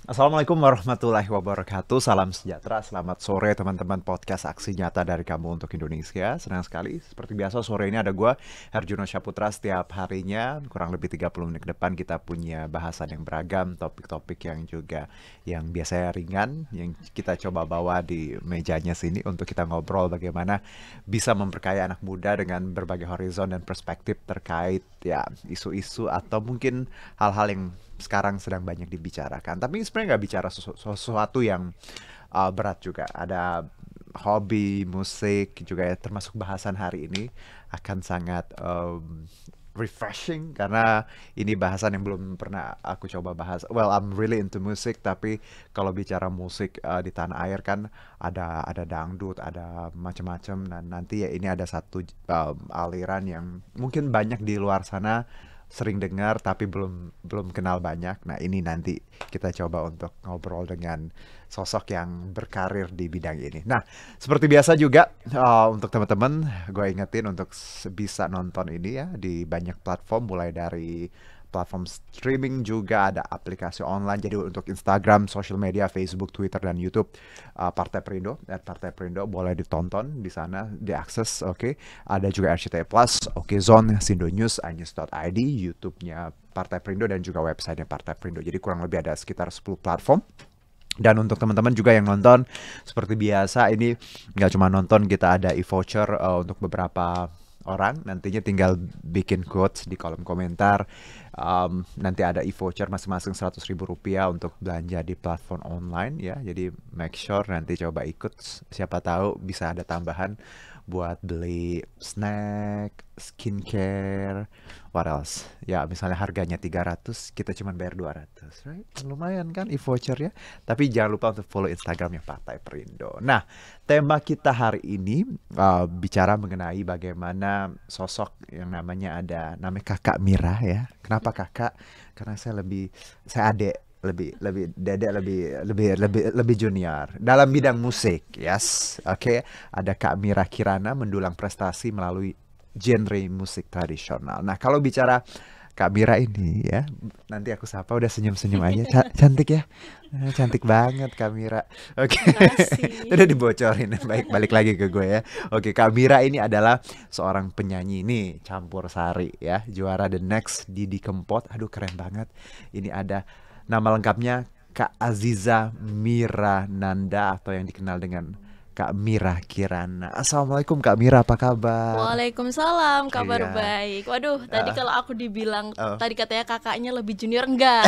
Assalamualaikum warahmatullahi wabarakatuh. Salam sejahtera, selamat sore teman-teman podcast Aksi Nyata dari Kamu untuk Indonesia. Senang sekali, seperti biasa sore ini ada gue, Herjuno Syaputra. Setiap harinya, kurang lebih 30 menit ke depan kita punya bahasan yang beragam, topik-topik yang juga yang biasanya ringan, yang kita coba bawa di mejanya sini untuk kita ngobrol bagaimana bisa memperkaya anak muda dengan berbagai horizon dan perspektif terkait ya isu-isu atau mungkin hal-hal yang sekarang sedang banyak dibicarakan. Tapi sebenarnya nggak bicara sesuatu yang berat juga. Ada hobi, musik juga ya, termasuk bahasan hari ini akan sangat refreshing karena ini bahasan yang belum pernah aku coba bahas. Well, I'm really into music, tapi kalau bicara musik di tanah air kan ada dangdut, ada macam-macam. Dan nanti ya ini ada satu aliran yang mungkin banyak di luar sana sering dengar tapi belum belum kenal banyak. Nah, ini nanti kita coba untuk ngobrol dengan sosok yang berkarir di bidang ini. Nah, seperti biasa juga untuk teman-teman, gue ingetin untuk bisa nonton ini ya di banyak platform mulai dari platform streaming juga ada aplikasi online. Jadi untuk Instagram, social media, Facebook, Twitter dan YouTube Partai Perindo dan Partai Perindo boleh ditonton di sana, diakses. Oke. Ada juga RCTI Plus, Oke Zone, Sindo News, inews.id, YouTube-nya Partai Perindo dan juga website-nya Partai Perindo. Jadi kurang lebih ada sekitar 10 platform. Dan untuk teman-teman juga yang nonton, seperti biasa ini nggak cuma nonton, kita ada e-voucher untuk beberapa orang. Nantinya tinggal bikin quotes di kolom komentar. Nanti ada e-voucher masing-masing 100.000 rupiah untuk belanja di platform online ya. Jadi make sure nanti coba ikut. Siapa tahu bisa ada tambahan buat beli snack, skincare, what else? Ya misalnya harganya 300, kita cuma bayar 200, right? Lumayan kan e-voucher ya. Tapi jangan lupa untuk follow Instagramnya Partai Perindo. Nah, tema kita hari ini bicara mengenai bagaimana sosok yang namanya Kakak Mira ya. Kenapa kakak? Karena saya adik, lebih dedek, lebih junior dalam bidang musik. Yes, oke. Ada Kak Mira Kirana mendulang prestasi melalui genre musik tradisional. Nah, kalau bicara Kak Mira ini ya, nanti aku sapa udah senyum-senyum aja. Cantik ya. Cantik banget Kak Mira. Oke. Makasih. Udah dibocorin. Baik, balik lagi ke gue ya. Oke, Kak Mira ini adalah seorang penyanyi nih, campur sari ya. Juara The Next Didi Kempot. Aduh, keren banget. Ini ada nama lengkapnya Kak Aziza Mira Nanda atau yang dikenal dengan Kak Mira Kirana. Assalamualaikum Kak Mira, apa kabar? Waalaikumsalam, kabar Iya. baik. Waduh, tadi Ah, kalau aku dibilang oh. tadi katanya kakaknya lebih junior, enggak,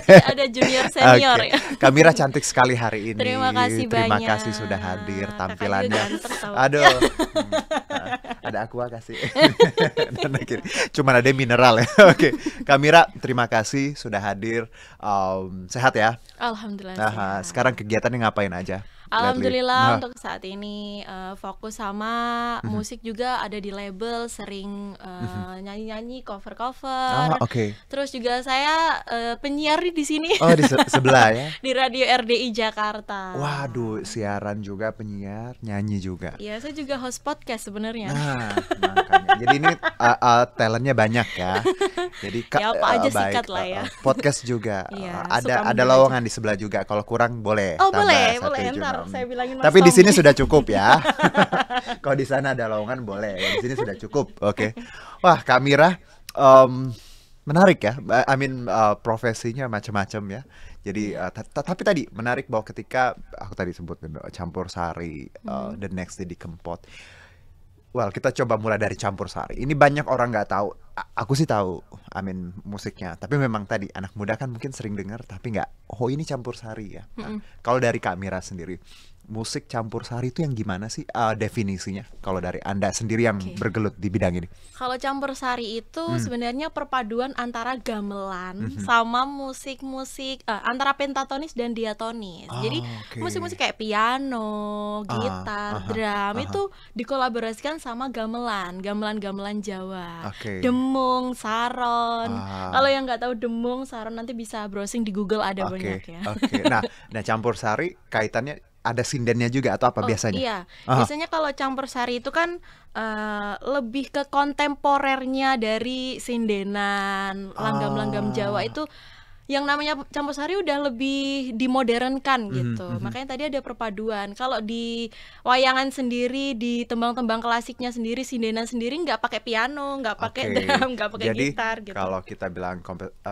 tidak ada junior senior Oke, ya. Kak Mira cantik sekali hari Terima ini. kasih Terima kasih sudah banyak. hadir. Kakak juga Tampilannya, ganteng tau. aduh, ada aqua kasih. Dan akhirnya, cuman ada mineral ya. Oke, Kak Mira, terima kasih sudah hadir. Sehat ya? Alhamdulillah Aha, sehat. sekarang kegiatannya ngapain aja? Lately. Alhamdulillah Nah, untuk saat ini fokus sama mhm, musik juga ada di label, sering mhm. nyanyi-nyanyi, Ah, cover-cover. oke. Terus juga saya penyiar nih di sini Oh, di sebelah ya. di Radio RDI Jakarta. Waduh, siaran juga, penyiar, nyanyi juga. Iya, saya juga host podcast sebenarnya. Nah, makanya. Jadi ini talentnya banyak ya. Jadi Ya apa aja baik, sikat lah ya. podcast juga. Iya, Ada suka ada mendengar aja. lowongan di sebelah juga. Kalau kurang boleh Oh tambah boleh, satu boleh. Ntar jurnal. saya bilangin Mas Tapi di sini Tommy. sudah cukup ya. Kalau di sana ada lowongan boleh. Di sini sudah cukup. Oke. Wah, Kak Mira, em, menarik ya. I mean profesinya macam-macam ya. Jadi Iya. tapi tadi menarik bahwa ketika aku tadi sebut campur sari, Hmm. the next di Kempot. Well, kita coba mulai dari campur sari. Ini banyak orang nggak tahu. Aku sih tahu, I mean musiknya. Tapi memang tadi anak muda kan mungkin sering dengar, tapi nggak. Oh ini campur sari ya. Nah, Mm-mm. kalau dari Kak Mira sendiri, musik campur sari itu yang gimana sih definisinya? Kalau dari Anda sendiri yang Oke. bergelut di bidang ini. Kalau campur sari itu Hmm. sebenarnya perpaduan antara gamelan Mhm. sama musik-musik antara pentatonis dan diatonis. Jadi Oh, oke. musik-musik kayak piano, gitar, Aha, drum aha. itu dikolaborasikan sama gamelan, gamelan-gamelan Jawa. Oke. Demung, saron. Kalau Ah, yang nggak tahu demung, saron nanti bisa browsing di Google ada banyak oke, ya. oke. Nah campur sari kaitannya ada sindennya juga atau apa Oh biasanya? iya, Aha. biasanya kalau campur sari itu kan lebih ke kontemporernya dari sindenan, langgam-langgam Jawa Ah, itu yang namanya campur sari udah lebih dimodernkan gitu. Mhm, mhm. Makanya tadi ada perpaduan. Kalau di wayangan sendiri, di tembang-tembang klasiknya sendiri, sindenan sendiri nggak pakai piano, nggak pakai Oke, drum, nggak pakai jadi gitar gitu. kalau kita bilang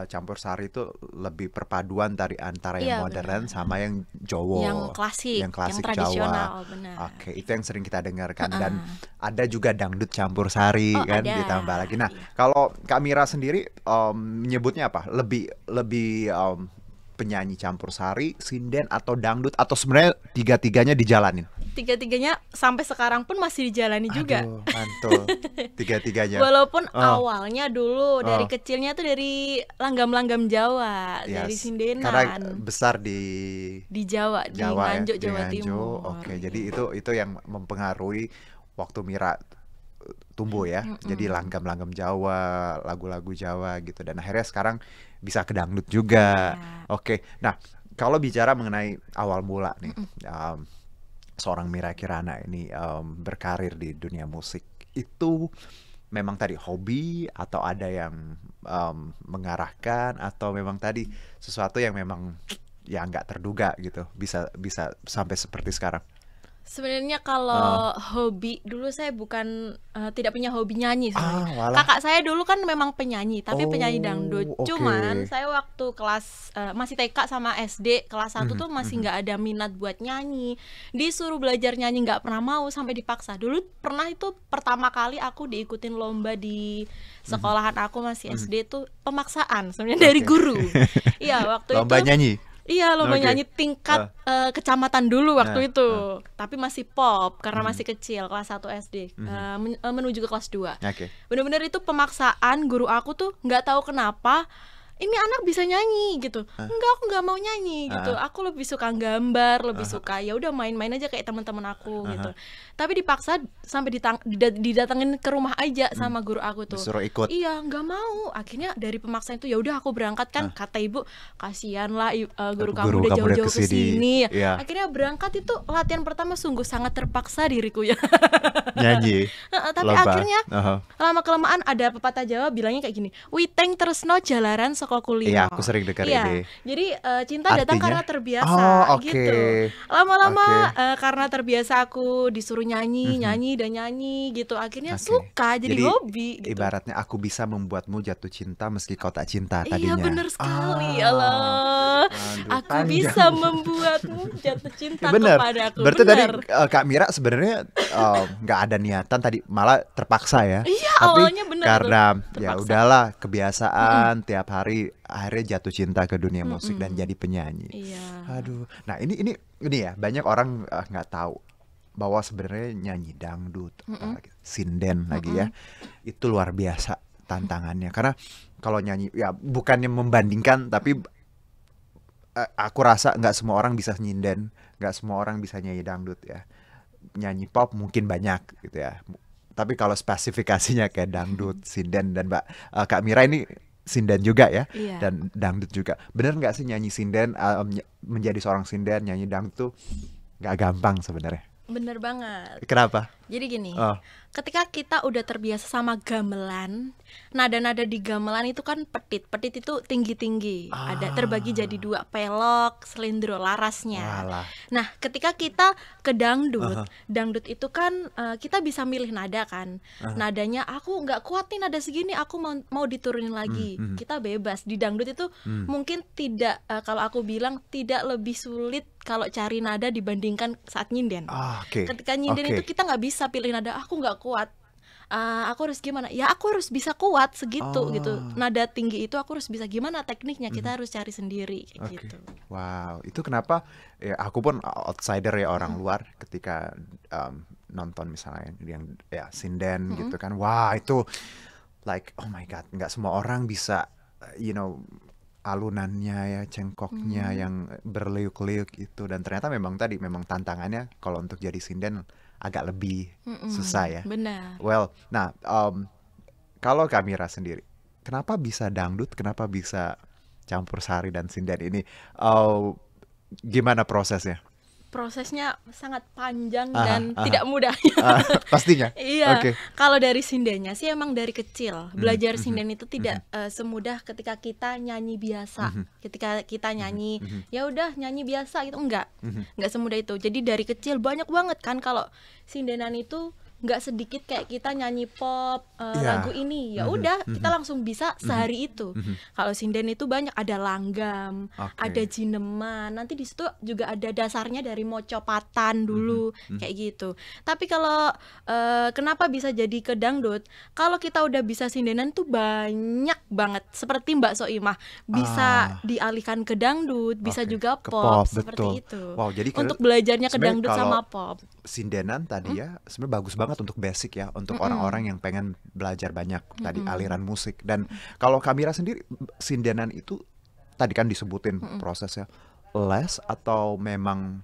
campur sari itu lebih perpaduan dari antara yang Iya modern benar. sama yang Yang Jawa, klasik, yang yang klasik tradisional, Jawa. benar. Oke, itu yang sering kita dengarkan dan Heeh. ada juga dangdut campur sari Oh kan ada, ditambah lagi. Nah, iya. kalau Kak Mira sendiri menyebutnya apa? Lebih lebih penyanyi campur sari, sinden atau dangdut atau sebenarnya tiga-tiganya dijalanin? Tiga-tiganya sampai sekarang pun masih dijalani juga. Aduh, mantul. Tiga-tiganya. Walaupun Oh, awalnya dulu dari oh. kecilnya tuh dari langgam-langgam Jawa, dari Yes, karena sindenan besar di Jawa, di Jawa ya, Nganjuk, di Jawa Nganjuk. Timur. Oke, jadi Iya. itu yang mempengaruhi waktu Mira tumbuh ya. Jadi Mm-mm. langgam-langgam Jawa, lagu-lagu Jawa gitu. Dan akhirnya sekarang bisa ke dangdut juga. Iya. Oke, nah kalau bicara mengenai awal mula nih, Mm-mm. seorang Mira Kirana ini berkarir di dunia musik itu memang tadi hobi atau ada yang mengarahkan atau memang tadi sesuatu yang memang ya nggak terduga gitu bisa bisa sampai seperti sekarang. Sebenarnya Ah, kalau hobi dulu saya bukan tidak punya hobi nyanyi sebenarnya. walah. Kakak saya dulu kan memang penyanyi, tapi penyanyi dangdut. Oh, Cuman oke. saya waktu kelas masih TK sama SD kelas satu Mhm, tuh masih mhm, nggak ada minat buat nyanyi. Disuruh belajar nyanyi nggak pernah mau sampai dipaksa. Dulu pernah itu pertama kali aku diikutin lomba di mhm, sekolahan aku masih mhm. SD tuh pemaksaan sebenarnya dari Oke. guru. Iya, waktu Lomba itu nyanyi. iya, lomba Oke. nyanyi tingkat Ah, kecamatan dulu waktu itu. ah. Tapi masih pop karena Mhm, masih kecil, kelas 1 SD, mhm. menuju ke kelas 2. Oke. Bener-bener itu pemaksaan, guru aku tuh nggak tahu kenapa ini anak bisa nyanyi gitu. Ah, Enggak, aku nggak mau nyanyi gitu. ah, Aku lebih suka gambar, lebih ah, suka ya udah main-main aja kayak teman-teman aku ah, gitu. ah. Tapi dipaksa sampai didatengin ke rumah aja Hmm. sama guru aku tuh. Disuruh ikut. Iya, nggak mau. Akhirnya dari pemaksaan itu ya udah aku berangkat kan, Ah, kata ibu, kasihan lah guru guru kamu udah kamu udah jauh-jauh ke kesini. sini. Ya, Akhirnya berangkat itu latihan pertama sungguh sangat terpaksa diriku ya. nyanyi Heeh, tapi lomba. akhirnya Aha. lama kelamaan ada pepatah Jawa bilangnya kayak gini, Witeng tresno jalaran saka Iya, kulino. aku sering dengar Iya, ini. jadi cinta datang Artinya? karena Oh, terbiasa oke. gitu. Lama-lama Oke. karena terbiasa aku disuruh nyanyi, Mhm. nyanyi dan nyanyi gitu. Akhirnya Oke. suka jadi Jadi hobi gitu. ibaratnya aku bisa membuatmu jatuh cinta meski kau tak cinta Iya tadinya. bener sekali, Ah, Allah. aduh Aku panjang. bisa membuatmu jatuh cinta Bener. kepadaku. Berarti tadi Bener. Kak Mira sebenarnya nggak ada niatan tadi, malah terpaksa ya. Iya Tapi awalnya bener tuh karena ya terpaksa. udahlah Mm-mm. kebiasaan tiap hari akhirnya jatuh cinta ke dunia musik dan Mm-mm. jadi penyanyi. Iya. Aduh. Nah, ini ya banyak orang nggak tahu bahwa sebenarnya nyanyi dangdut, Mm-mm. apalagi sinden lagi ya, Mm-mm. itu luar biasa tantangannya. Karena kalau nyanyi ya bukannya membandingkan, tapi aku rasa nggak semua orang bisa nyinden, nggak semua orang bisa nyanyi dangdut ya. Nyanyi pop mungkin banyak gitu ya. Tapi kalau spesifikasinya kayak dangdut, sinden dan Kak Mira ini sinden juga ya Iya. dan dangdut juga. Bener nggak sih nyanyi sinden, menjadi seorang sinden nyanyi dangdut tuh nggak gampang sebenarnya. Bener banget. Kenapa? Jadi gini, Oh, ketika kita udah terbiasa sama gamelan, nada-nada di gamelan itu kan petit. Petit itu tinggi-tinggi. Ada terbagi jadi ah, 2, pelok, selindro, larasnya. walah. Nah, ketika kita ke dangdut, Aha, dangdut itu kan kita bisa milih nada kan. aha. Nadanya aku nggak kuat nih nada segini, aku mau diturunin Hmm, lagi. hmm, Kita bebas. Di dangdut itu hmm. mungkin tidak kalau aku bilang tidak lebih sulit kalau cari nada dibandingkan saat nyinden. Ah, oke, Ketika nyinden itu oke. kita nggak bisa pilih nada, aku nggak kuat. Aku harus gimana? Ya aku harus bisa kuat segitu gitu. Oh, Nada tinggi itu aku harus bisa gimana tekniknya, mhm. kita harus cari sendiri kayak Oke, gitu. wow, itu kenapa ya aku pun outsider ya orang Mm-mm. luar ketika nonton misalnya yang ya sinden Mm-mm. gitu kan, wah itu like oh my god, nggak semua orang bisa alunannya ya, cengkoknya Hmm. yang berliuk-liuk itu dan ternyata memang tadi memang tantangannya kalau untuk jadi sinden agak lebih susah ya. Benar. Well, nah kalau Kamira sendiri, kenapa bisa dangdut, kenapa bisa campur sari dan sinden ini? Oh, gimana prosesnya? prosesnya sangat panjang Aha, dan aha. tidak mudah. Pastinya. Iya, Oke. kalau dari sindennya sih emang dari kecil. Belajar Mhm, sinden itu tidak mhm, semudah ketika kita nyanyi biasa. mhm, Ketika kita nyanyi, mhm, ya udah nyanyi biasa gitu, enggak. mhm. Enggak semudah itu. Jadi dari kecil banyak banget kan kalau sindenan itu nggak sedikit kayak kita nyanyi pop lagu Iya. ini, ya Mhm, udah kita mhm, langsung bisa mhm, sehari itu. mhm. Kalau sinden itu banyak, ada langgam, ada Oke. jineman, nanti di situ juga ada dasarnya dari mocopatan Mhm, dulu mhm, kayak gitu. Tapi kalau kenapa bisa jadi ke dangdut? Kalau kita udah bisa sindenan tuh banyak banget. Seperti Mbak Soimah bisa ah, dialihkan ke dangdut, bisa oke. juga Ke pop pop, betul. seperti itu. Wow, jadi Untuk belajarnya ke sebenarnya dangdut kalau sama pop. sindenan tadi ya sebenarnya bagus banget untuk basic ya, untuk Mm-mm. orang-orang yang pengen belajar banyak tadi Mm-mm. aliran musik. Dan kalau Kamira sendiri, sindenan itu tadi kan disebutin Mm-mm. prosesnya, les atau memang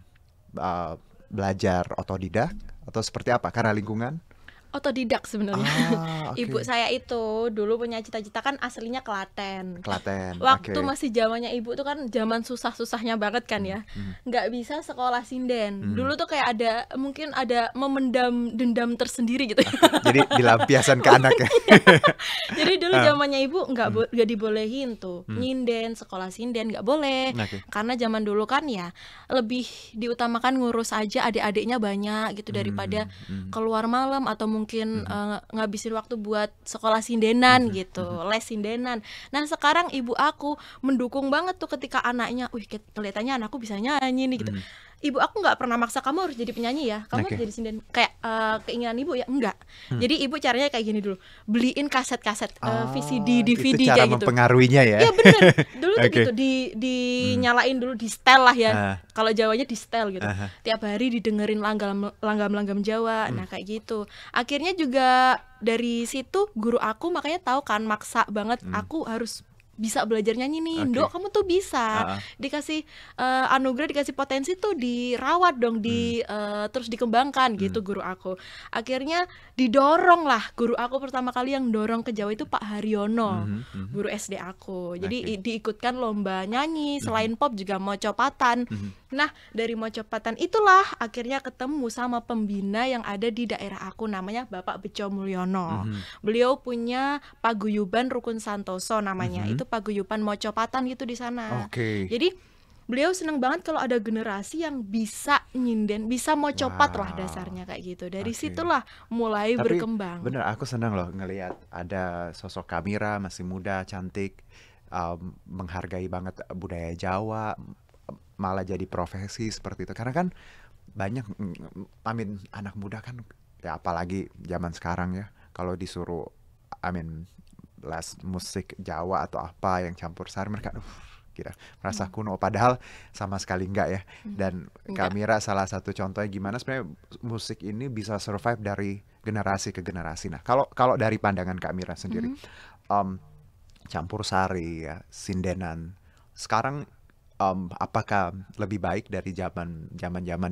belajar otodidak atau seperti apa? Karena lingkungan? Otodidak sebenarnya. Ibu Oke. saya itu dulu punya cita-cita, kan aslinya Klaten. Klaten, Waktu oke. masih zamannya ibu tuh kan zaman susah-susahnya banget kan Mhm, ya, mhm, nggak bisa sekolah sinden. mhm. Dulu tuh kayak ada, mungkin ada memendam dendam tersendiri gitu. Oke, jadi dilampiaskan ke anak ya. Jadi dulu Ah, zamannya ibu mhm, nggak dibolehin tuh mhm. nyinden, sekolah sinden nggak boleh, Oke. karena zaman dulu kan ya lebih diutamakan ngurus aja adik-adiknya banyak gitu daripada Mhm, keluar malam atau mungkin mhm, ngabisin waktu buat sekolah sindenan mhm, gitu, mhm, les sindenan. Nah sekarang ibu aku mendukung banget tuh ketika anaknya, wih kelihatannya anakku bisa nyanyi nih gitu. mhm. Ibu aku nggak pernah maksa, kamu harus jadi penyanyi ya, kamu harus Oke. jadi sinden, kayak keinginan ibu ya, enggak. Hmm. Jadi ibu caranya kayak gini dulu, beliin kaset-kaset VCD, Itu DVD cara kayak gitu. mempengaruhinya ya. Iya bener, dulu tuh Oke. gitu Hmm. dinyalain dulu, di setel lah ya. Ah, Kalau Jawanya di setel gitu. aha. Tiap hari didengerin langgam-langgam Jawa. Hmm. Nah, kayak gitu. Akhirnya juga dari situ guru aku makanya tahu kan, maksa banget Hmm. aku harus bisa belajar nyanyi nih. Oke. Ndok, kamu tuh bisa. Ah, ah. Dikasih anugerah, dikasih potensi tuh dirawat dong, Hmm. terus dikembangkan Hmm. gitu guru aku. Akhirnya didorong lah, guru aku pertama kali yang dorong ke Jawa itu Pak Haryono, Mhm, mhm. guru SD aku. Jadi Oke. diikutkan lomba nyanyi, Mhm, selain pop juga mocopatan. mhm. Nah, dari mocopatan itulah akhirnya ketemu sama pembina yang ada di daerah aku, namanya Bapak Bejo Mulyono. Mhm, Beliau punya paguyuban Rukun Santoso namanya. mhm. Itu paguyuban mocopatan gitu di sana. Oke. Jadi beliau seneng banget kalau ada generasi yang bisa nyinden, bisa mocopat lah Wow. dasarnya kayak gitu. Dari Oke. situlah mulai Tapi berkembang. bener, aku senang loh ngelihat ada sosok Kamira masih muda, cantik, menghargai banget budaya Jawa, malah jadi profesi seperti itu. Karena kan banyak, anak muda kan, ya apalagi zaman sekarang ya, kalau disuruh, les musik Jawa atau apa yang campur sari, mereka kira merasa kuno, padahal sama sekali enggak ya. Dan Enggak. Kamira salah satu contohnya gimana sebenarnya musik ini bisa survive dari generasi ke generasi. Nah, kalau kalau dari pandangan Kamira sendiri, Mhm. em, campur sari ya, sindenan sekarang, apakah lebih baik dari zaman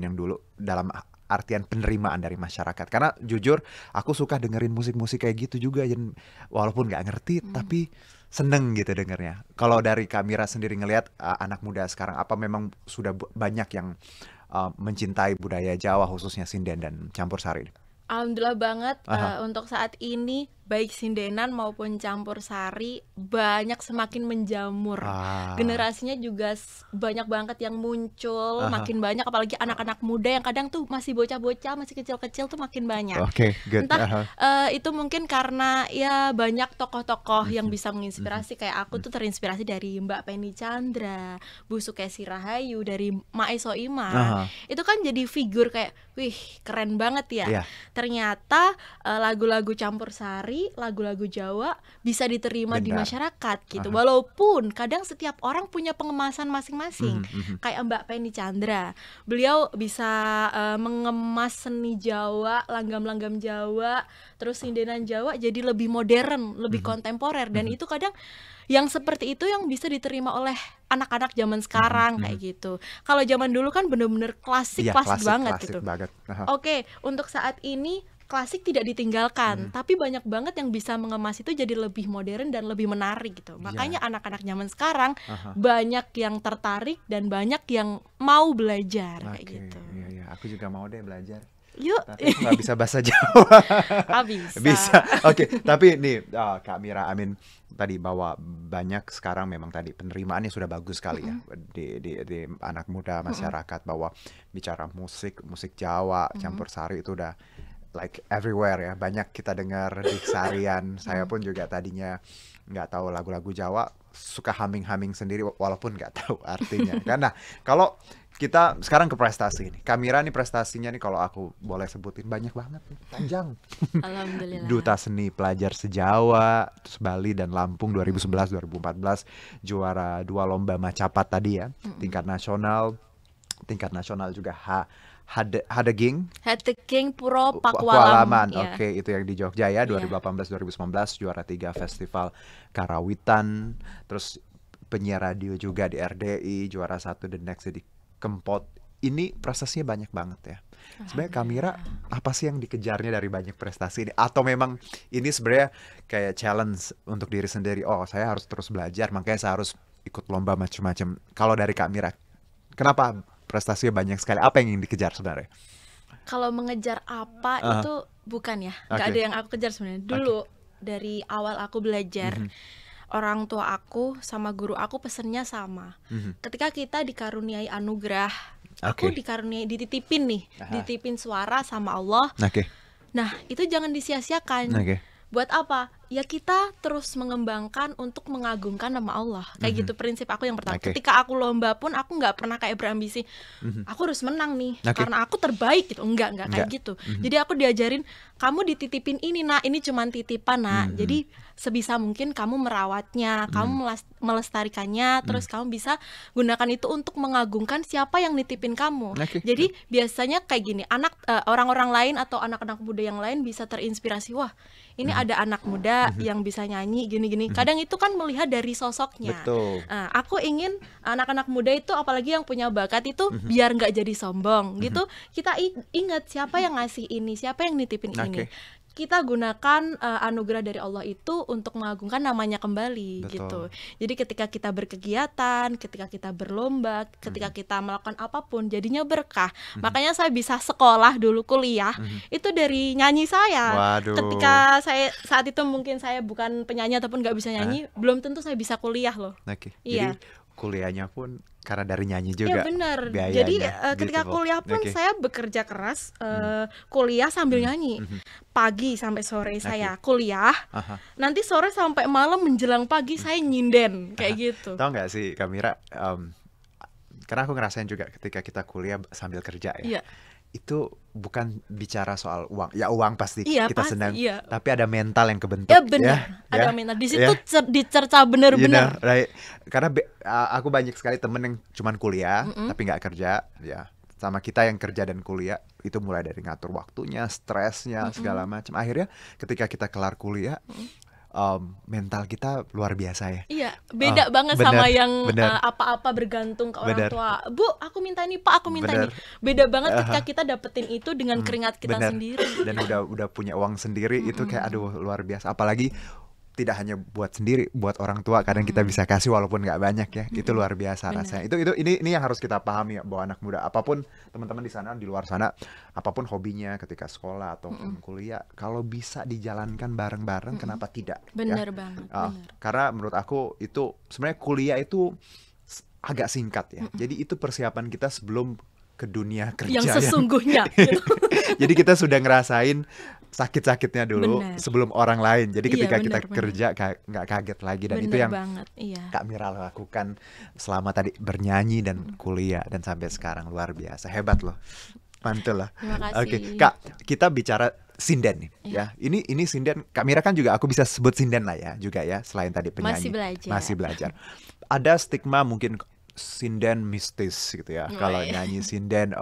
yang dulu dalam artian penerimaan dari masyarakat? Karena jujur aku suka dengerin musik-musik kayak gitu juga, yang walaupun nggak ngerti tapi seneng gitu dengernya. Kalau dari Kamira sendiri ngelihat anak muda sekarang, apa memang sudah banyak yang mencintai budaya Jawa khususnya sinden dan campur sari? Alhamdulillah banget, Aha. untuk saat ini baik sindenan maupun campur sari banyak semakin menjamur. Ah. Generasinya juga banyak banget yang muncul, Aha. makin banyak, apalagi anak-anak muda yang kadang tuh masih bocah-bocah, masih kecil-kecil tuh makin banyak. Oke, good. Entah Aha. itu mungkin karena ya banyak tokoh-tokoh yang Mhm. bisa menginspirasi. Kayak aku tuh terinspirasi dari Mbak Penny Chandra, Bu Sukesi Rahayu, dari Mae Soimah. Aha. Itu kan jadi figur kayak, wih keren banget ya. Iya. Ternyata lagu-lagu campur sari, lagu-lagu Jawa bisa diterima di Benar. masyarakat gitu. Aha. Walaupun kadang setiap orang punya pengemasan masing-masing. Mhm, mhm. Kayak Mbak Penny Chandra, beliau bisa mengemas seni Jawa, langgam-langgam Jawa, terus sindenan Jawa jadi lebih modern, lebih kontemporer. Dan itu kadang yang seperti itu yang bisa diterima oleh anak-anak zaman sekarang kayak gitu. Kalau zaman dulu kan bener-bener klasik Iya, banget klasik gitu. banget. Aha. Oke, untuk saat ini klasik tidak ditinggalkan, tapi banyak banget yang bisa mengemas itu jadi lebih modern dan lebih menarik gitu. Makanya anak-anak zaman sekarang Aha. banyak yang tertarik dan banyak yang mau belajar kayak Oke, gitu. Aku juga mau deh belajar. Yuk. Tapi aku nggak bisa bahasa Jawa. Bisa. Bisa. Oke, tapi nih Kak Mira, Amin tadi bahwa banyak sekarang memang tadi penerimaannya sudah bagus sekali ya di anak muda masyarakat, bahwa bicara musik Jawa campur sari itu udah like everywhere ya. Banyak kita dengar di keseharian. Saya pun juga tadinya nggak tahu lagu-lagu Jawa, suka humming sendiri walaupun nggak tahu artinya. Karena kalau kita sekarang ke prestasi nih, Kamira nih prestasinya nih kalau aku boleh sebutin banyak banget nih, panjang. Alhamdulillah. Duta Seni Pelajar Se-Jawa, terus Bali dan Lampung 2011-2014, juara 2 lomba macapat tadi ya, tingkat nasional juga Hadeging Puro Pakualaman. ya. Oke, itu yang di Jogja ya, 2018-2019 juara 3 Festival Karawitan, terus penyiar radio juga di RDI, juara 1 The Next di Kempot. Ini prestasinya banyak banget ya. Sebenarnya Kamira apa sih yang dikejarnya dari banyak prestasi ini? Atau memang ini sebenarnya kayak challenge untuk diri sendiri? Oh, saya harus terus belajar, makanya saya harus ikut lomba macam-macam. Kalau dari Kamira, kenapa prestasinya banyak sekali? Apa yang ingin dikejar sebenarnya? Kalau mengejar apa itu bukan ya, nggak ada yang aku kejar sebenarnya. Dulu dari awal aku belajar, orang tua aku sama guru aku pesennya sama. Ketika kita dikaruniai anugerah, aku dikaruniai, dititipin suara sama Allah. Nah, itu jangan disia-siakan. Buat apa? Ya kita terus mengembangkan untuk mengagungkan nama Allah. Kayak gitu prinsip aku yang pertama. Ketika aku lomba pun aku nggak pernah kayak berambisi aku harus menang nih karena aku terbaik gitu. Enggak kayak gitu. Jadi aku diajarin, kamu dititipin ini nak, ini cuman titipan nak. Jadi sebisa mungkin kamu merawatnya, kamu melestarikannya, terus kamu bisa gunakan itu untuk mengagungkan siapa yang nitipin kamu. Jadi biasanya kayak gini, orang-orang lain atau anak-anak muda yang lain bisa terinspirasi, wah ini ada anak muda yang bisa nyanyi gini-gini. Kadang itu kan melihat dari sosoknya. Aku ingin anak-anak muda itu, apalagi yang punya bakat itu, biar nggak jadi sombong gitu. Kita ingat siapa yang ngasih ini, siapa yang nitipin ini. Kita gunakan anugerah dari Allah itu untuk mengagungkan namanya kembali. Gitu. Jadi ketika kita berkegiatan, ketika kita berlomba, ketika kita melakukan apapun, jadinya berkah. Makanya saya bisa sekolah dulu, kuliah itu dari nyanyi saya. Ketika saya saat itu mungkin saya bukan penyanyi ataupun nggak bisa nyanyi, belum tentu saya bisa kuliah loh. Jadi kuliahnya pun karena dari nyanyi juga. Iya benar. Jadi ketika kuliah pun saya bekerja keras, kuliah sambil nyanyi. Pagi sampai sore saya kuliah, nanti sore sampai malam menjelang pagi saya nyinden kayak gitu. Tahu nggak sih Kamira? Karena aku ngerasain juga ketika kita kuliah sambil kerja ya. Itu bukan bicara soal uang. Ya uang pasti kita senang, tapi ada mental yang kebentuk. Ya benar, ada mental. Di situ dicerca benar-benar. Karena aku banyak sekali temen yang cuman kuliah tapi nggak kerja ya. Sama kita yang kerja dan kuliah itu mulai dari ngatur waktunya, stresnya, segala macam. Akhirnya ketika kita kelar kuliah, mental kita luar biasa ya. Iya, beda banget sama yang apa-apa bergantung ke orang tua. Bu, aku minta ini, Pak, aku minta ini. Beda banget ketika kita dapetin itu dengan keringat kita sendiri. Dan udah punya uang sendiri, itu kayak aduh luar biasa. Apalagi tidak hanya buat sendiri, buat orang tua kadang kita bisa kasih walaupun nggak banyak ya. Itu luar biasa rasanya. Ini yang harus kita pahami ya, bahwa anak muda apapun, teman-teman di sana, di luar sana, apapun hobinya ketika sekolah ataupun kuliah, kalau bisa dijalankan bareng-bareng, kenapa tidak? Bener banget. Karena menurut aku itu sebenarnya kuliah itu agak singkat ya. Jadi itu persiapan kita sebelum ke dunia kerja yang sesungguhnya. Gitu. Jadi kita sudah ngerasain sakit-sakitnya dulu sebelum orang lain. Jadi ketika kita kerja nggak kaget lagi, dan itu yang Kak Mira lakukan selama tadi bernyanyi dan kuliah dan sampai sekarang, luar biasa, hebat loh, mantul lah. Oke, Kak, kita bicara sinden nih ya. Ini sinden, Kak Mira kan juga aku bisa sebut sinden lah ya juga ya, selain tadi penyanyi. Masih belajar. Ada stigma mungkin sinden mistis gitu ya. Kalau nyanyi sinden,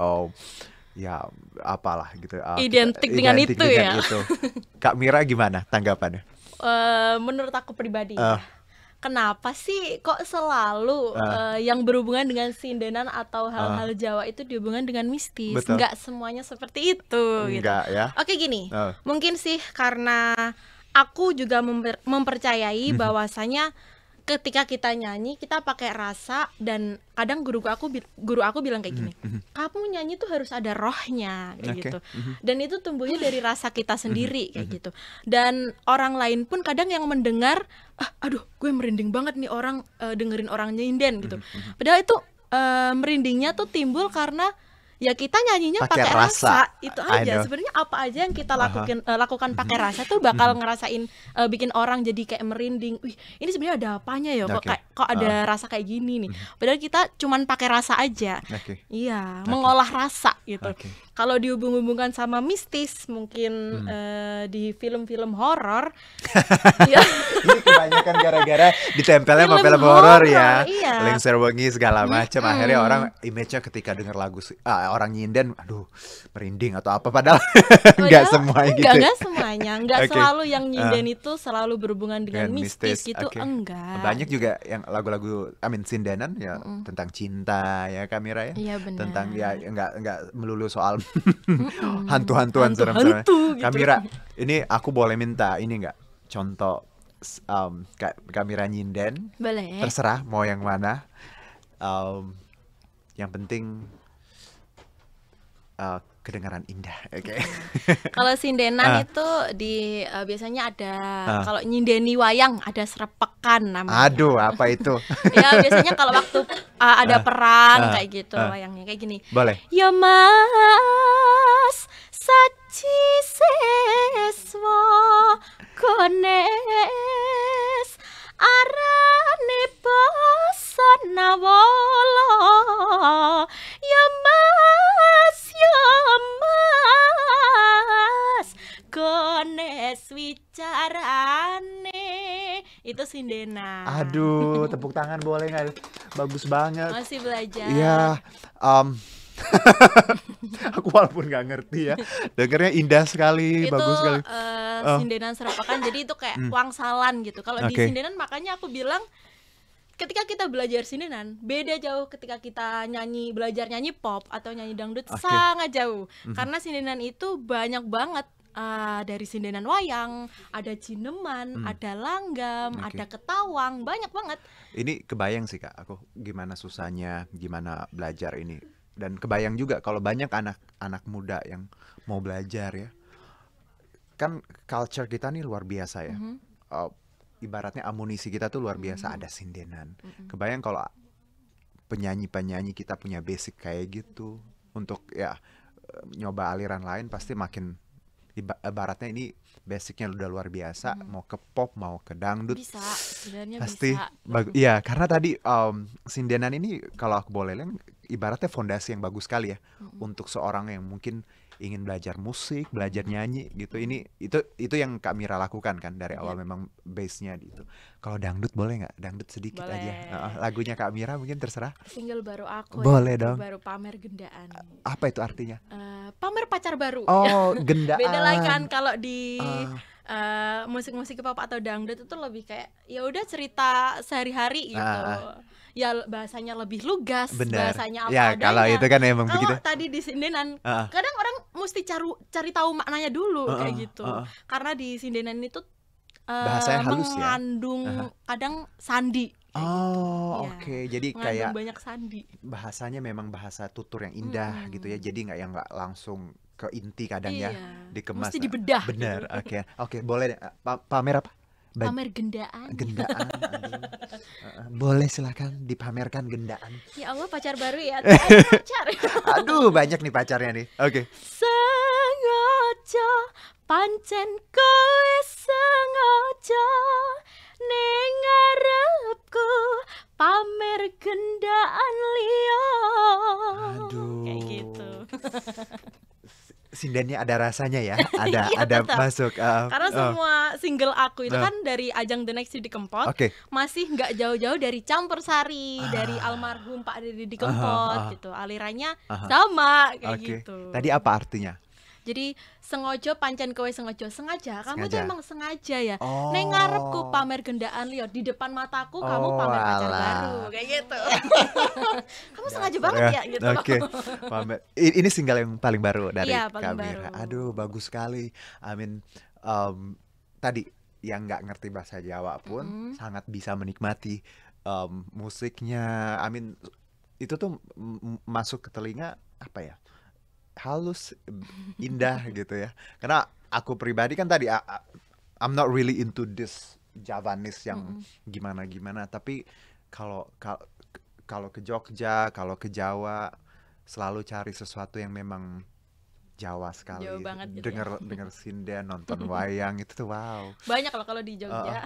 ya apalah gitu. Identik dengan itu ya. Kak Mira gimana tanggapannya? Menurut aku pribadi kenapa sih kok selalu yang berhubungan dengan sindenan atau hal-hal Jawa itu dihubungkan dengan mistis? Enggak semuanya seperti itu. Enggak gitu. Ya. Oke gini, mungkin sih karena aku juga mempercayai bahwasanya ketika kita nyanyi kita pakai rasa, dan kadang guru aku bilang kayak gini, kamu nyanyi tuh harus ada rohnya kayak Oke. gitu. Dan itu tumbuhnya dari rasa kita sendiri kayak gitu. Dan orang lain pun kadang yang mendengar, aduh gue merinding banget nih orang dengerin orang nyinden gitu. Padahal itu merindingnya tuh timbul karena ya kita nyanyinya Pakai pakai rasa. rasa itu I aja. know. Sebenarnya apa aja yang kita lakukan pakai rasa tuh bakal ngerasain bikin orang jadi kayak merinding. Wih, ini sebenarnya ada apanya ya? Kok Oke. kok ada rasa kayak gini nih? Padahal kita cuman pakai rasa aja. Oke. Iya, mengolah rasa gitu. Oke. Kalau dihubung-hubungkan sama mistis, mungkin di film-film horor, ya Ini kebanyakan gara-gara ditempelnya sama Film film horor ya, horor, iya. Lengser Wengi segala macam. Akhirnya orang image-nya ketika denger lagu orang nyinden, aduh merinding atau apa. Padahal nggak padahal semuanya gitu. enggak semuanya, enggak Oke. selalu yang nyinden itu selalu berhubungan dengan Dengan mistis gitu, oke. enggak. Banyak juga yang lagu-lagu, sindenan ya tentang cinta ya, Kamira ya. Iya, benar. Tentang ya enggak melulu soal hantu-hantuan serem-serem. Hantu-hantu gitu. Kamira, ini aku boleh minta ini enggak contoh Kamira nyinden? Boleh. Terserah mau yang mana. Yang penting kedengaran indah. Oke. Kalau sindenan itu biasanya ada, kalau nyindeni wayang ada srepekan namanya. Aduh, apa itu? Ya biasanya kalau waktu ada perang kayak gitu wayangnya kayak gini. Boleh. Ya Mas saci seswa kones arane pasana wala. Ya Mas kones wicarane. Itu sindenan. Aduh, tepuk tangan boleh nggak? Bagus banget. Masih belajar. Iya, aku walaupun nggak ngerti ya, dengernya indah sekali, Itu bagus sekali. sindenan serapakan, jadi itu kayak wangsalan gitu. Kalau di Oke. sindenan makanya aku bilang ketika kita belajar sindenan beda jauh ketika kita belajar nyanyi pop atau nyanyi dangdut, Oke. sangat jauh. Karena sindenan itu banyak banget, dari sindenan wayang, ada cineman, ada langgam, Oke. ada ketawang, banyak banget. Ini kebayang sih Kak, aku gimana susahnya, gimana belajar ini. Dan kebayang juga kalau banyak anak muda yang mau belajar ya. Kan culture kita nih luar biasa ya. Ibaratnya amunisi kita tuh luar biasa, ada sindenan. Kebayang kalau penyanyi-penyanyi kita punya basic kayak gitu, untuk ya nyoba aliran lain pasti makin ibaratnya ini basicnya udah luar biasa, mau ke pop mau ke dangdut Bisa, sebenarnya pasti bisa. iya, karena tadi sindenan ini kalau aku boleh bilang ibaratnya fondasi yang bagus sekali ya untuk seorang yang mungkin ingin belajar musik, belajar nyanyi gitu. Itu yang Kak Mira lakukan kan dari awal, memang base-nya gitu. Kalau dangdut boleh nggak? Dangdut sedikit Boleh. aja. Lagunya Kak Mira mungkin terserah. Single baru aku Boleh ya, dong. baru pamer gendaan. Apa itu artinya? Pamer pacar baru. Oh, gendaan. Beda lagi kan kalau di Ah. musik-musik pop atau dangdut itu lebih kayak ya udah cerita sehari-hari gitu. Ya bahasanya lebih lugas, Benar. bahasanya apa Ya, adanya. kalau itu kan emang Kalau begitu. tadi di sindenan, kadang orang mesti cari tahu maknanya dulu kayak gitu. Karena di sindenan itu Bahasanya halus ya? mengandung kadang sandi. Oh, Iya, oke. Jadi mengandung kayak banyak sandi. bahasanya memang bahasa tutur yang indah gitu ya. Jadi nggak langsung ke inti kadang ya, Iya, dikemas. mesti dibedah Bener, gitu. oke, boleh deh. Pamer apa? Pamer gendaan. Gendaan. Aduh. Boleh silakan dipamerkan gendaan. Ya Allah, pacar baru ya. Ada pacar. Aduh, banyak nih pacarnya nih. Oke. Sengaja pancen kowe sengaja ning ngarepku pamer gendaan liya. Aduh. Kayak gitu. Sindennya ada rasanya ya. Iya, Ada tetap. masuk. Karena semua single aku itu uh. kan dari Ajang The Next di Kempot, Oke. masih nggak jauh-jauh dari Campur Sari, dari almarhum Pak Didi Kempot gitu. Alirannya sama kayak Oke. gitu. Tadi apa artinya? Jadi sengaja pancen kowe sengaja kamu tuh Sengaja. emang sengaja ya. Oh. Neng ngarepku pamer gendaan lihat di depan mataku kamu Oh, pamer pacar alah. baru kayak gitu. Kamu sengaja banget ya gitu. Oke. Pamer. Ini single yang paling baru dari Iya, paling Kak Mira. baru. Aduh, bagus sekali. Tadi yang nggak ngerti bahasa Jawa pun Mm-mm. sangat bisa menikmati musiknya. I mean, itu tuh masuk ke telinga apa ya? Halus, indah gitu ya. Karena aku pribadi kan tadi I'm not really into this Javanese yang Mm-mm. gimana-gimana, tapi kalau kalau kalau ke Jogja, kalau ke Jawa selalu cari sesuatu yang memang Jawa Jauh sekali. banget gitu ya. Denger denger sinden, nonton wayang itu tuh wow. Banyak loh kalau di Heeh. Jogja.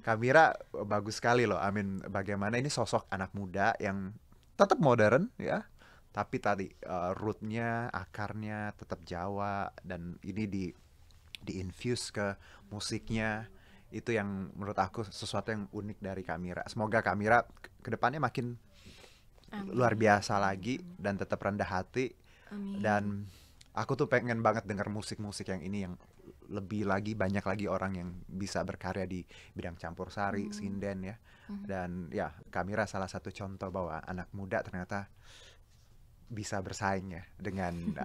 Kamira bagus sekali loh. I mean, bagaimana ini sosok anak muda yang tetap modern ya, tapi tadi rootnya, akarnya tetap Jawa dan ini di infuse ke musiknya. Itu yang menurut aku sesuatu yang unik dari Kamira. Semoga Kamira kedepannya makin luar Amin. biasa lagi dan tetap rendah hati. Amin. Dan aku tuh pengen banget denger musik-musik yang ini yang lebih lagi, banyak lagi orang yang bisa berkarya di bidang campur sari, sinden ya. Dan ya, Kamira salah satu contoh bahwa anak muda ternyata bisa bersaing ya dengan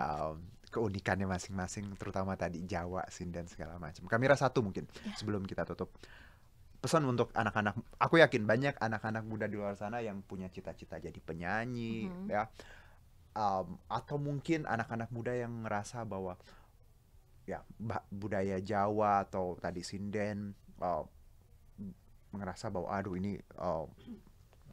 keunikannya masing-masing, terutama tadi Jawa, sinden segala macam. Kamira satu mungkin sebelum kita tutup. Pesan untuk anak-anak, aku yakin banyak anak-anak muda di luar sana yang punya cita-cita jadi penyanyi ya. Atau mungkin anak-anak muda yang ngerasa bahwa ya budaya Jawa atau tadi sinden ngerasa bahwa aduh ini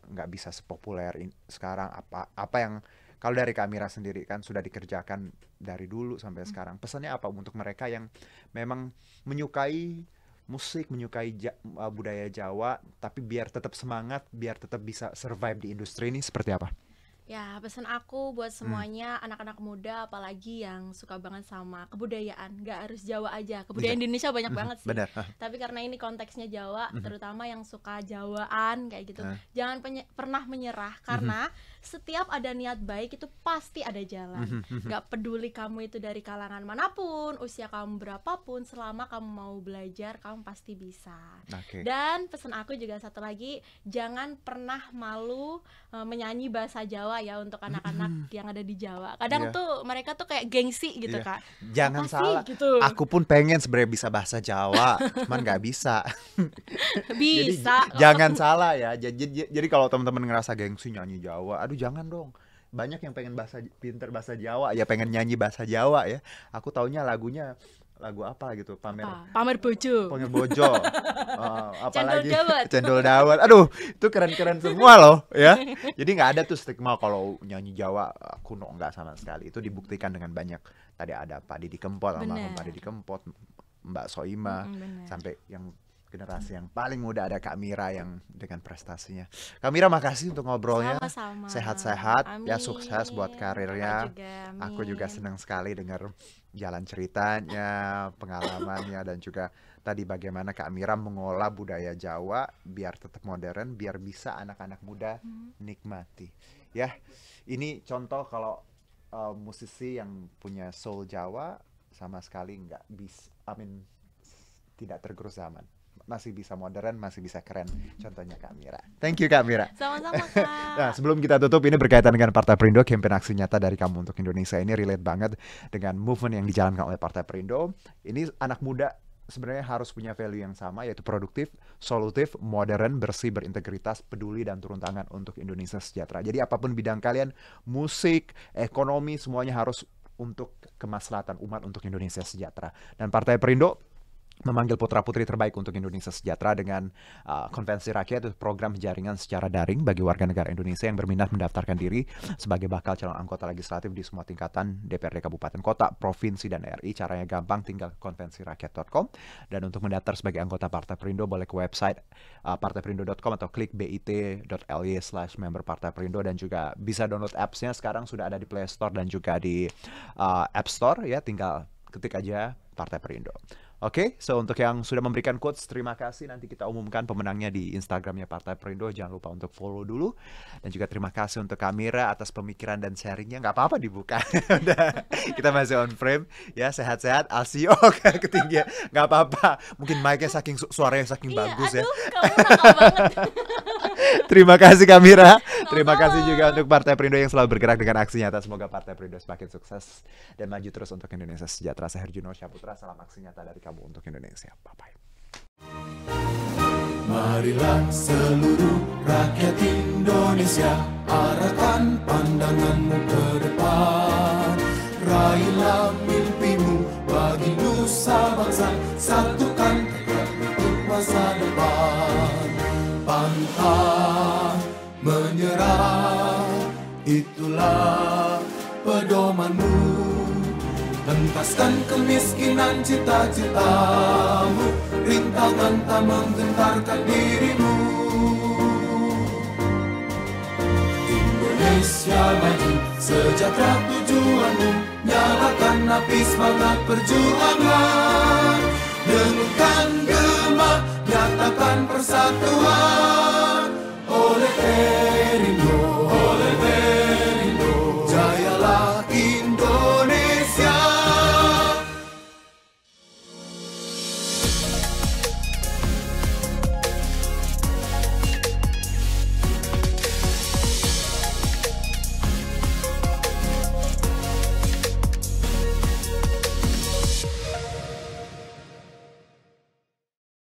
nggak bisa sepopuler sekarang. Apa yang kalau dari Kamira sendiri kan sudah dikerjakan dari dulu sampai sekarang, pesannya apa untuk mereka yang memang menyukai musik, menyukai budaya Jawa, tapi biar tetap semangat, biar tetap bisa survive di industri ini, seperti apa? Ya, pesan aku buat semuanya anak-anak muda apalagi yang suka banget sama kebudayaan. Gak harus Jawa aja, kebudayaan Iya. Indonesia banyak banget sih. Benar. Tapi karena ini konteksnya Jawa, terutama yang suka Jawaan kayak gitu, jangan pernah menyerah karena setiap ada niat baik itu pasti ada jalan. Gak peduli kamu itu dari kalangan manapun, usia kamu berapapun, selama kamu mau belajar, kamu pasti bisa. Oke. Dan pesan aku juga satu lagi, jangan pernah malu menyanyi bahasa Jawa ya untuk anak-anak yang ada di Jawa. Kadang Iya. tuh mereka tuh kayak gengsi gitu, Iya. Kak. Jangan Apa sih salah. gitu? Aku pun pengen sebenarnya bisa bahasa Jawa, cuman nggak bisa. Jadi Bisa. jangan salah ya. Jadi kalau teman-teman ngerasa gengsi nyanyi Jawa, aduh jangan dong. Banyak yang pengen pinter bahasa Jawa, ya pengen nyanyi bahasa Jawa ya. Aku taunya lagu apa gitu, Pamer bojo. Pamer Bojo, Cendol apalagi dawet. Cendol Dawet. Aduh, itu keren-keren semua loh ya. Jadi nggak ada tuh stigma kalau nyanyi Jawa kuno, nggak sama sekali. Itu dibuktikan dengan banyak. Tadi ada Pak Didi Kempot, almarhum Pak Didi Kempot, Mbak Soimah, Bener. sampai yang generasi yang paling muda ada Kak Mira yang dengan prestasinya. Kak Mira, makasih untuk ngobrolnya. Sama-sama. Sehat-sehat ya, Amin. sukses buat karirnya. Aku juga Amin. senang sekali dengar jalan ceritanya, pengalamannya, dan juga tadi bagaimana Kak Mira mengolah budaya Jawa biar tetap modern, biar bisa anak-anak muda nikmati. Ya, ini contoh kalau musisi yang punya soul Jawa sama sekali nggak bisa, tidak tergerus zaman. Masih bisa modern, masih bisa keren. Contohnya Kak Mira. Thank you Kak Mira. Sama-sama, Kak. Nah, sebelum kita tutup, ini berkaitan dengan Partai Perindo, campaign aksi nyata dari Kamu untuk Indonesia. Ini relate banget dengan movement yang dijalankan oleh Partai Perindo. Ini anak muda sebenarnya harus punya value yang sama, yaitu produktif, solutif, modern, bersih, berintegritas, peduli, dan turun tangan untuk Indonesia sejahtera. Jadi apapun bidang kalian, musik, ekonomi, semuanya harus untuk kemaslahatan umat untuk Indonesia sejahtera. Dan Partai Perindo memanggil putra-putri terbaik untuk Indonesia sejahtera dengan Konvensi Rakyat, itu program jaringan secara daring bagi warga negara Indonesia yang berminat mendaftarkan diri sebagai bakal calon anggota legislatif di semua tingkatan DPRD Kabupaten Kota, Provinsi, dan RI. Caranya gampang, tinggal konvensirakyat.com. Dan untuk mendaftar sebagai anggota Partai Perindo boleh ke website partaiperindo.com atau klik bit.ly/member Partai Perindo, dan juga bisa download apps-nya. Sekarang sudah ada di Play Store dan juga di App Store ya, tinggal ketik aja Partai Perindo. Oke, so untuk yang sudah memberikan quotes, terima kasih. Nanti kita umumkan pemenangnya di Instagramnya Partai Perindo. Jangan lupa untuk follow dulu. Dan juga terima kasih untuk Kamira atas pemikiran dan sharingnya. Nggak apa-apa dibuka. Udah, kita masih on frame. Ya, sehat-sehat. I'll see you. Ketinggian. Nggak apa-apa. Mungkin mic-nya suaranya saking bagus ya. Aduh, kamu nakal banget. Terima kasih Kamira. Terima kasih juga untuk Partai Perindo yang selalu bergerak dengan aksi nyata. Semoga Partai Perindo semakin sukses dan maju terus untuk Indonesia sejahtera. Saya Herjuno Syaputra. Salam aksi nyata dari Kamu untuk Indonesia. Bye-bye. Marilah seluruh rakyat Indonesia, arahkan pandanganmu ke depan. Raihlah mimpimu bagi nusa bangsa, satukan tekad untuk masa depan. Pantang menyerah, itulah pedomanmu. Hentaskan kemiskinan cita-citamu, rintangan tak menggentarkan dirimu. Indonesia maju, sejahtera tujuanmu, nyalakan api semangat perjuangan. Dengungkan gema, nyatakan persatuan oleh